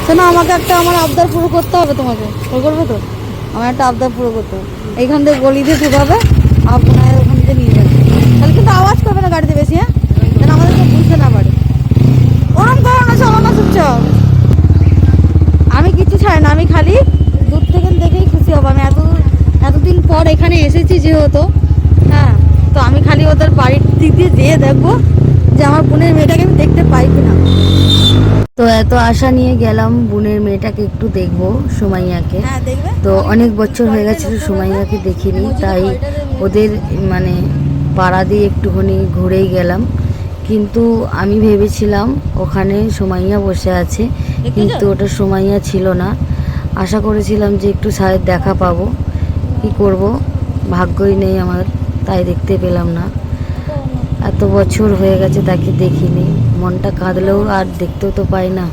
শোনো, আমাকে একটা আমার আবদার পুরো করতে হবে, তোমাকে করবে তো? আমার একটা আবদার পুরো করতে হবে। এইখান থেকে গলি দিয়ে ঢুকাবে, আপনার ওখান থেকে নিয়ে যাবে। তাহলে কিন্তু আওয়াজ করবে না গাড়িতে বেশি, হ্যাঁ, যেন আমাদেরকে বুঝতে না পারে। ওরম করো না, চলো না চুপচাপ। আমি কিছু চাই না, আমি খালি দূর থেকে দেখেই খুশি হব। আমি এতদিন পর এখানে এসেছি যেহেতু, হ্যাঁ, তো আমি খালি ওদের বাড়ির দিক দিয়ে যেয়ে দেখবো যে আমার বোনের মেয়েটাকে আমি দেখতে পাই কিনা। তো এত আশা নিয়ে গেলাম বোনের মেয়েটাকে একটু দেখবো, সুমাইয়াকে। তো অনেক বছর হয়ে গেছে সুমাইয়াকে দেখিনি, তাই ওদের মানে পাড়া দিয়ে একটুখানি ঘুরেই গেলাম। কিন্তু আমি ভেবেছিলাম ওখানে সুমাইয়া বসে আছে, কিন্তু ওটা সুমাইয়া ছিল না। আশা করেছিলাম যে একটু শায়দ দেখা পাবো, কি করব, ভাগ্যই নেই আমার, তাই দেখতে পেলাম না। এত বছর হয়ে গেছে তাকে দেখিনি, মনটা কাঁদলেও আর দেখতেও তো পাই না।